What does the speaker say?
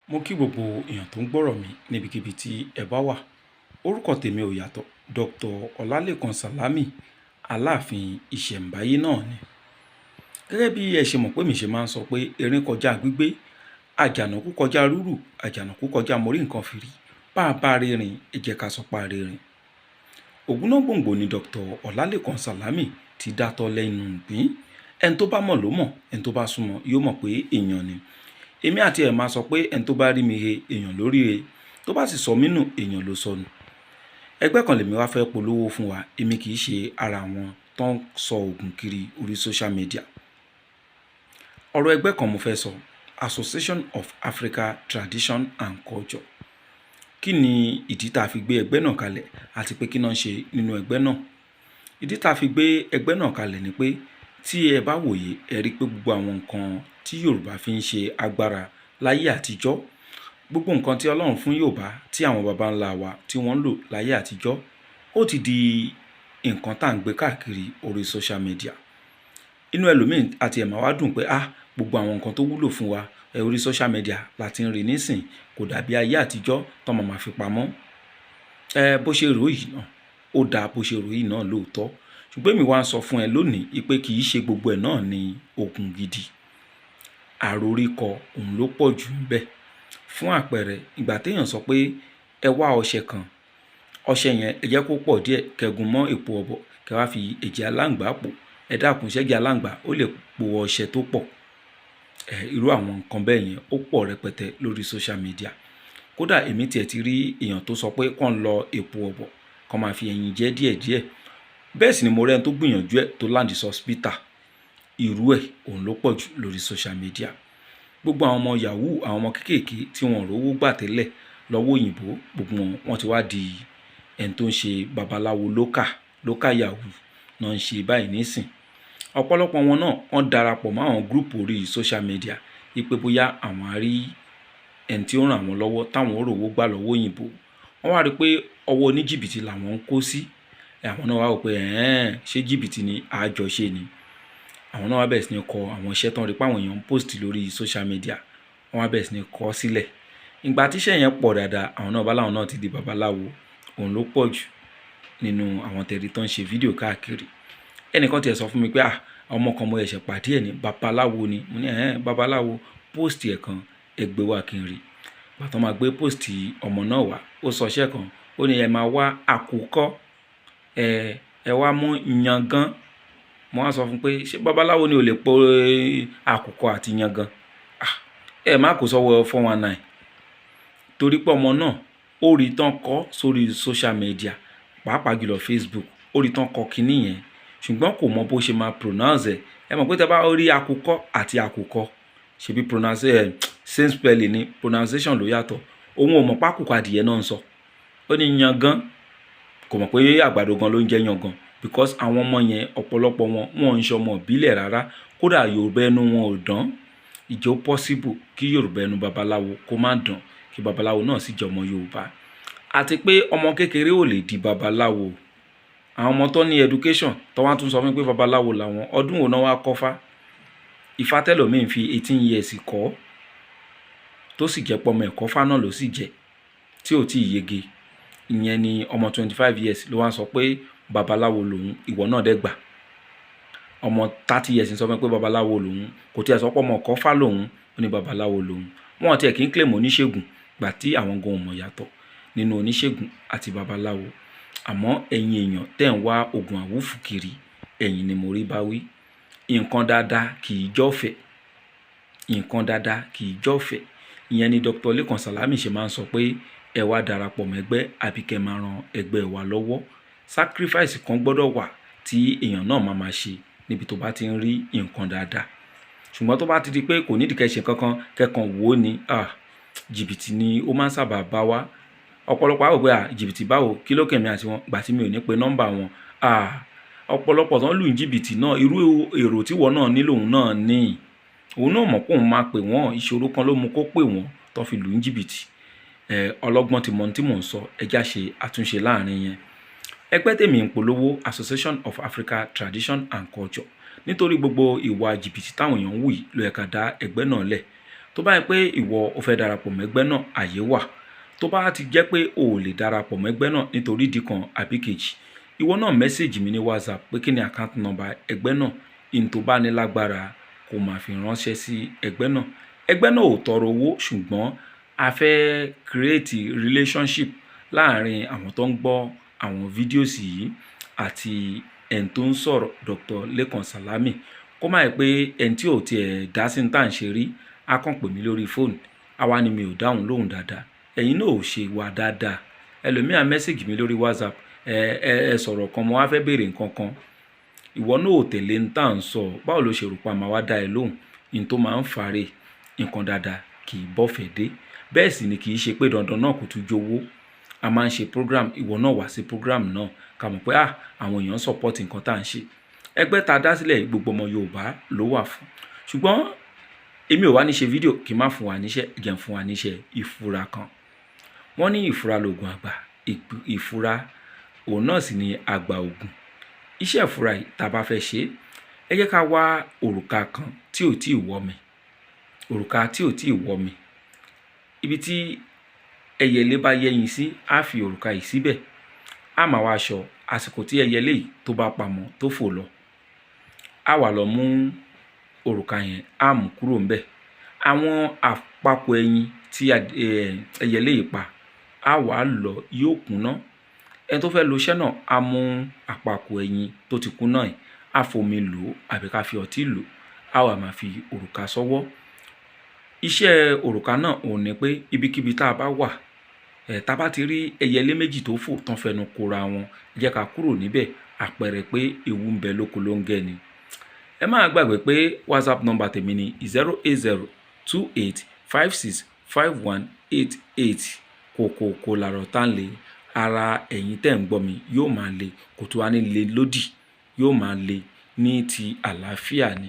Mo kí gbogbo èèyàn tó ń gbọ́rọ̀ mi níbikíbi tí ẹ bá wà. Orúkọ tèmi ò yàtọ̀, Dr. Ọlálékan Sàlámì, Aláàfin Ìṣẹ̀ǹbáyé náà ni. Gẹ́gẹ́ bí ẹ ṣe mọ̀ pé mi ṣe máa ń sọ pé erin kọjá gbígbé, àjànàkú kọjá rúrù, àjànàkú kọjá mórí nǹkan fìrí, bá a bá rírin, ẹ jẹ́ ká sọ pa rírin. Ògúnnágbòǹgbò ni Dr. Ọlálékan Sàlámì ti dátọ́ lẹ́nu ìgbín. Ẹni tó bá mọ̀ ló mọ̀, ẹni tó bá súnmọ́ yóò mọ̀ pé èèyàn ni. Èmi àti ẹ̀ máa sọ pé ẹni tó bá rí mi he èèyàn lórí he, tó bá sì sọ mí nù èèyàn ló sọnù. Ẹgbẹ́ kan lèmi wá fẹ́ polówó fún wa, èmi kì í ṣe ara wọn tó ń sọ ògùn kiri orí social media. Ọ̀rọ̀ ẹgbẹ́ kan mo fẹ́ sọ, Association of Africa Tradition and Culture. Kí ni ìdí tá a fi gbé ẹgbẹ́ náà kalẹ̀ àti pé kí náà ń ṣe nínú ẹgbẹ́ náà? Ìdí tá a fi gbé ẹgbẹ́ náà kalẹ̀ ni pé tí ẹ bá wòye ẹ rí pé gbogbo àwọn nǹkan tí Yorùbá fi ń ṣe agbára láyé àtijọ́, gbogbo nǹkan tí Ọlọ́run fún Yorùbá tí àwọn baba ńlá wa tí wọ́n ń lò láyé àtijọ́, ó ti di nǹkan tá à ń gbé káàkiri orí social media. Inú ẹlòmíì àti ẹ̀ máa wá dùn pé gbogbo àwọn nǹkan tó wúlò fún wa orí social media láti ń rí nísìn, kò dàbí ayé àtijọ́ tó máa fi pamọ́. Bó ṣe rò yìí náà, ó dáa bó ṣe rò yìí náà lóòótọ́. Ṣùgbọ́n èmi wá ń sọ fún ẹ lónìí pé kì í ṣe gbogbo ẹ̀ náà ni ògùn gidi. Àròríkọ òun ló pọ̀ jù níbẹ̀. Fún àpẹẹrẹ, ìgbà téèyàn sọ pé ẹ wá ọṣẹ kan, ọṣẹ yẹn ẹ jẹ́ kó pọ̀ díẹ̀, kẹ́gun mọ́ èpo ọ̀bọ, kẹ́ wá fi ẹ̀jẹ̀ aláǹgbá pò. Ẹ dákun ṣẹ́jẹ̀ aláǹgbá ó lè po ọṣẹ tó pọ̀. Irú àwọn nǹkan bẹ́ẹ̀ yẹn ó pọ̀ rẹpẹtẹ lórí social media. Kódà èmi tiẹ̀ ti rí èèyàn tó sọ pé kàn lọ èpo ọ̀bọ, kàn máa fi ẹyin jẹ díẹ̀díẹ̀. Bẹ́ẹ̀ sì ni mo rẹ́ni tó gbìyànjú ẹ̀ tó land hospital. Irú ẹ̀ òun ló pọ̀ jù lórí social media. Gbogbo àwọn ọmọ yahoo, àwọn ọmọ kéékèèké tí wọ́n rówó gbà tẹ́lẹ̀ lọ́wọ́ òyìnbó, gbogbo wọn ti wá di ẹni tó ń ṣe babaláwo lókà yahoo náà ń ṣe báyìí nísìn. Ọ̀pọ̀lọpọ̀ wọn náà wọ́n darapọ̀ mọ́ àwọn gúrùpù orí social media wípé bóyá àwọn á rí ẹni tí ó ràn wọ́n lọ́wọ́ táwọn ó rówó gbà lọ́wọ́ òyìnbó. Wọ́n wá rí pé ọwọ́ oníjìbìtì làwọn ń kó sí. Àwọn náà wá wò pé ṣé jìbìtì ni àjọṣe ni. Àwọn náà wá bẹ̀rẹ̀ sí ní kọ àwọn iṣẹ́ tán rí pé àwọn èèyàn ń post lórí social media. Wọ́n wá bẹ̀rẹ̀ sí ní kọ sílẹ̀. Ìgbà tíṣẹ́ yẹn pọ̀ dáadáa, àwọn náà bá láwọn náà ti di babaláwo. Òun ló pọ̀ jù nínú àwọn tẹ̀rí tó ń ṣe fídíò káàkiri. Ẹnìkan tiẹ̀ sọ fún mi pé ọmọ kan mo ẹ̀ṣẹ̀ pàdé ẹ̀ ní babaláwo ni. Mo ní babaláwo, post ẹ̀ kan ẹ gbé wá kí n rí. Ìgbà tó máa gbé post ọmọ náà wá, ó sọ iṣẹ́ kan, ó ní ẹ máa wá àkùkọ, ẹ wá mú yangan. Mo wá sọ fún pé ṣé babaláwo ni ò lè po àkùkọ àti yangan? Ẹ má kó sọ́wọ́ 419. Torí pé ọmọ náà ó rí tán kọ sórí social media, pàápàá jùlọ Facebook, ó rí tán kọ kinní yẹn, ṣùgbọ́n kò mọ bó ṣe máa pronounce ẹ̀. Ẹ mọ̀ pé tẹ́ bá rí àkùkọ àti àkùkọ, ṣebí pronunciation same spelling ni, pronunciation ló yàtọ̀. Òun ò mọ̀ pé àkùkọ adìyẹ náà ń sọ. Ó ní yangan, kò mọ̀ pé àgbàdo gan ló ń jẹ́ yangan, because àwọn ọmọ yẹn ọ̀pọ̀lọpọ̀ wọn ń ṣe ọmọ ìbílẹ̀ rárá. Kódà Yorùbá ẹnu wọn ò dán. Ìjọ possible kí Yorùbá ẹnu babaláwo kó má dán, kí babaláwo náà sì jẹ́ ọmọ Yorùbá. Àti pé ọmọ kékeré ò lè di babaláwo. Àwọn ọmọ tó ní education tó wá tún sọ fún mi pé babaláwo làwọn, ọdún wo náà wá kọ́fá. Ifá tẹ́lòmíì fi 18 years kọ́, tó sì jẹ́ pọ́mọ ẹ̀kọ́fá náà ló sì jẹ́, tí ò tí ì yege. Ìyẹn ni ọmọ 25 years ló wá sọ pé babaláwo lòun, ìwọ náà dẹ́ gbà. Ọmọ 30 years ń sọ pé babaláwo lòun, kò tí ẹ sọ pé ọmọ ẹ̀kọ́fá lòun, ó ní babaláwo lòun. Wọ́n ti ẹ̀ kí ń claim oníṣègùn, gbà tí àwọn gan ò mọ̀ yàtọ̀ nínú oníṣègùn àti babaláwo. Àmọ́ ẹ̀yin èèyàn tẹ́ ń wá ògùn àwúfù kiri, ẹ̀yin ni mo rí bá wí. Nǹkan dáadáa kì í jọ́fẹ̀. Nǹkan dáadáa kì í jọ́fẹ̀. Ìyẹn ni Dr. Lékan Sàlámì ṣe máa ń sọ pé ẹ wá darapọ̀ mẹ́gbẹ́ àbí kẹ́ máa ran ẹgbẹ́ wa lọ́wọ́. Sacrifice kan gbọ́dọ̀ wà tí èèyàn náà máa ṣe níbi tó bá ti ń rí nǹkan dáadáa. Ṣùgbọ́n tó bá ti di pé kò nídìí kẹ́ ṣe kankan, kẹ́kan wò ó ní jìbìtì ni ó máa ń sábà bá wá. Ọ̀pọ̀lọpọ̀ àwọn pé jìbìtì báwo, kí ló kẹ̀mí àti wọn, gbà tí mi ò ní pe nọ́mbà wọn. Ọ̀pọ̀lọpọ̀ tán lù ní jìbìtì náà, irú èrò tí wọ́n náà nílò òun náà ní. Òun náà mọ̀ pé òun máa pè wọ́n, ìṣòro kan ló mú kó pè wọ́n tó fi lù ní jìbìtì. Ọlọ́gbọ́n ti mọ̀ ohun tí mò ń sọ, ẹ já ṣe àtúnṣe láàrin yẹn. Ẹgbẹ́ tèmi ń polówó Association of Africa Tradition and Culture. Nítorí gbogbo ìwà jìbìtì táwọn èèyàn ń wù yìí ló yẹ ká dá ẹgbẹ́ náà lẹ̀. Tó bá yẹ pé ìwọ o fẹ́ darapọ̀ mọ́ ẹgbẹ́ náà, àyè wà. Tó bá ti jẹ́ pé o ò lè darapọ̀ mọ́ ẹgbẹ́ náà nítorí ìdí kan àbí kejì, ìwọ náà mẹ́sẹ̀gì mi ní WhatsApp pé kí ni account number ẹgbẹ́ náà, ihun tó bá ní lágbára kó máa fi ránṣẹ́ sí ẹgbẹ́ náà. Ẹgbẹ́ náà ò tọrọ owó, ṣùgbọ́n a fẹ́ create relationship láàárín àwọn tó ń gbọ́ àwọn fídíòsì yìí àti ẹni tó ń sọ̀rọ̀, Dr. Lekan Salami. Kó má yẹ pé ẹni tí ò tiẹ̀ dá sí ní tá à ń ṣe rí á kàn pè mí lórí fóònù, àwa ni mi ò dáhùn lóhùn dáadáa. Ẹ̀yin náà ò ṣe wà dáadáa. Ẹlòmíà mẹ́sẹ̀gì mi lórí WhatsApp, ẹ sọ̀rọ̀ kan, mo wá fẹ́ béèrè nǹkan kan. Ìwọ náà ò tẹ̀lé ní tá à ń sọ. Báwo lo ṣe rò pa máa wá dá ẹ lóhùn? Ihun tó máa ń fàárè nǹkan dáadáa kì í bọ́fẹ̀ dé. Bẹ́ẹ̀ sì ni kì í ṣe pé dandan náà kò tún jowó. A máa ń ṣe program, ìwọ náà wá sí program náà ká mọ̀ pé àwọn èèyàn support nǹkan tá à ń ṣe. Ẹgbẹ́ ta dá sílẹ̀ gbogbo ọmọ Yorùbá ló wà fún. Ṣùgbọ́n èmi ò wá ní ṣe fídíò kí n má fún wa níṣẹ́, jẹ́ fún wa níṣẹ́ ìfura kan. Wọ́n ní ìfura lògùn àgbà, ìfura òun náà sì ni àgbà ògùn. Iṣẹ́ ìfura yìí tá bá fẹ́ ṣe, ẹ jẹ́ ká wá òrùka kan tí ò tí ì wọ́ mi. Òrùka tí ò tí ì wọ́ mi. Ibi tí ẹyẹlé bá yẹ́yin sí, á fi òrùka yìí síbẹ̀. Á máa wá aṣọ àsìkò tí ẹyẹlé yìí tó bá pamọ́ tó fò lọ. Á wà lọ mú òrùka yẹn, á mú kúrò ńbẹ̀. Àwọn àpapọ̀ ẹyin tí ẹyẹlé yìí pa, á wà lọ yóò kúnná. Ẹni tó fẹ́ lo iṣẹ́ náà á mú àpapọ̀ ẹyin tó ti kúnná yìí, á fomi lò àbí ká fi ọtí lò. Á wà máa fi òrùka sọ́wọ́. Iṣẹ́ òrùka náà òun ni pé ibikíbi tá a bá wà, tá bá ti rí ẹyẹlé méjì tó fò tán fẹnu kora wọn, jẹ́ ká kúrò níbẹ̀. Àpẹẹrẹ pé ewu ń bẹ lóko ló ń gẹ́ ni. Ẹ má gbàgbé pé WhatsApp number tèmi ni 08028565188. Kòkòkò làrọ̀ tá ń le. Ara ẹ̀yin tẹ́ ń gbọ́ mi yóò máa le, kò tún wá ní le lódì, yóò máa le ní ti àlàáfíà ni.